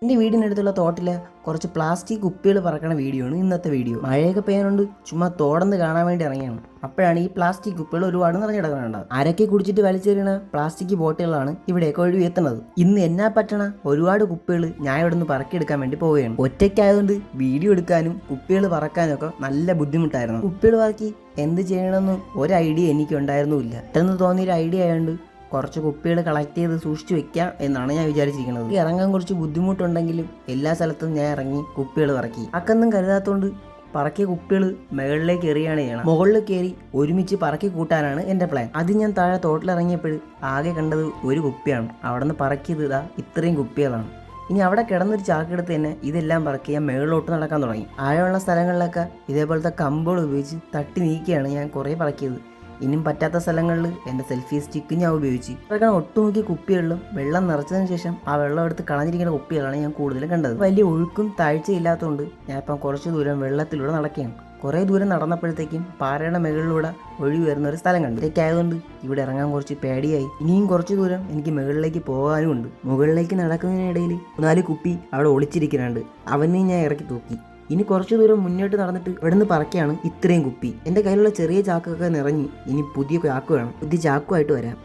എൻ്റെ വീടിനടുത്തുള്ള തോട്ടിലെ കുറച്ച് പ്ലാസ്റ്റിക് കുപ്പികൾ പറക്കണ വീഡിയോ ആണ് ഇന്നത്തെ വീഡിയോ. മഴയൊക്കെ പെയ്യാനുണ്ട്, ചുമ്മാ തോടന്ന് കാണാൻ വേണ്ടി ഇറങ്ങിയാണ്. അപ്പോഴാണ് ഈ പ്ലാസ്റ്റിക് കുപ്പികൾ ഒരുപാട് നിറഞ്ഞു കിടക്കുന്നുണ്ട്. അരക്കെ കുടിച്ചിട്ട് വലിച്ചെറിയണ പ്ലാസ്റ്റിക് ബോട്ടുകളാണ് ഇവിടെയൊക്കെ ഒഴിവ് എത്തുന്നത്. ഇന്ന് എന്നാ പറ്റണ ഒരുപാട് കുപ്പികൾ ഞാൻ ഇവിടെ നിന്ന് പറക്കിയെടുക്കാൻ വേണ്ടി പോവുകയാണ്. ഒറ്റയ്ക്കായതുകൊണ്ട് വീഡിയോ എടുക്കാനും കുപ്പികൾ പറക്കാനും ഒക്കെ നല്ല ബുദ്ധിമുട്ടായിരുന്നു. കുപ്പികൾ പറക്കി എന്ത് ചെയ്യണമെന്ന് ഒരു ഐഡിയ എനിക്ക് ഉണ്ടായിരുന്നില്ല. പെട്ടെന്ന് തോന്നിയൊരു ഐഡിയ ആയതുകൊണ്ട് കുറച്ച് കുപ്പികൾ കളക്ട് ചെയ്ത് സൂക്ഷിച്ചു വെക്കാം എന്നാണ് ഞാൻ വിചാരിച്ചിരിക്കുന്നത്. ഇറങ്ങാൻ കുറച്ച് ബുദ്ധിമുട്ടുണ്ടെങ്കിലും എല്ലാ സ്ഥലത്തും ഞാൻ ഇറങ്ങി കുപ്പികൾ പറക്കി. അക്കൊന്നും കരുതാത്തതുകൊണ്ട് പറക്കിയ കുപ്പികൾ മുകളിലേക്ക് എറിയാണ് ചെയ്യണം. മുകളിൽ കയറി ഒരുമിച്ച് പറക്കി കൂട്ടാനാണ് എൻ്റെ പ്ലാൻ. അത് ഞാൻ താഴെ തോട്ടിലിറങ്ങിയപ്പോൾ ആകെ കണ്ടത് ഒരു കുപ്പിയാണ്. അവിടെ നിന്ന് പറക്കിയത് ഇതാ ഇത്രയും കുപ്പികളാണ്. ഇനി അവിടെ കിടന്നൊരു ചാക്കെടുത്ത് തന്നെ ഇതെല്ലാം പറക്കി ഞാൻ മുകളിലോട്ട് നടക്കാൻ തുടങ്ങി. ആഴമുള്ള സ്ഥലങ്ങളിലൊക്കെ ഇതേപോലത്തെ കമ്പുകൾ ഉപയോഗിച്ച് തട്ടി നീക്കിയാണ് ഞാൻ കുറേ പറക്കിയത്. ഇനിയും പറ്റാത്ത സ്ഥലങ്ങളിൽ എൻ്റെ സെൽഫി സ്റ്റിക്ക് ഞാൻ ഉപയോഗിച്ച് ഇറങ്ങാൻ ഒട്ടുമുക്കിയ കുപ്പികളിലും വെള്ളം നിറച്ചതിന് ശേഷം ആ വെള്ളം എടുത്ത് കളഞ്ഞിരിക്കുന്ന കുപ്പികളാണ് ഞാൻ കൂടുതലും കണ്ടത്. വലിയ ഒഴുക്കും താഴ്ചയില്ലാത്തതുകൊണ്ട് ഞാൻ ഇപ്പം കുറച്ച് ദൂരം വെള്ളത്തിലൂടെ നടക്കുകയാണ്. കുറേ ദൂരം നടന്നപ്പോഴത്തേക്കും പാറയുടെ മുകളിലൂടെ ഒഴുകി വരുന്ന ഒരു സ്ഥലം കണ്ടു. ഇതൊക്കെ ആയതുകൊണ്ട് ഇവിടെ ഇറങ്ങാൻ കുറച്ച് പേടിയായി. ഇനിയും കുറച്ച് ദൂരം എനിക്ക് മുകളിലേക്ക് പോകാനും ഉണ്ട്. മുകളിലേക്ക് നടക്കുന്നതിനിടയിൽ 4 കുപ്പി അവിടെ ഒളിച്ചിരിക്കുന്നുണ്ട്. അവനെ ഞാൻ ഇറക്കി തൂക്കി. ഇനി കുറച്ച് ദൂരം മുന്നോട്ട് നടന്നിട്ട് ഇവിടെ നിന്ന് പറക്കുകയാണ് ഇത്രയും കുപ്പി. എൻ്റെ കയ്യിലുള്ള ചെറിയ ചാക്കൊക്കെ നിറഞ്ഞ് ഇനി പുതിയ ചാക്ക് വേണം. പുതിയ ചാക്കുമായിട്ട് വരാം.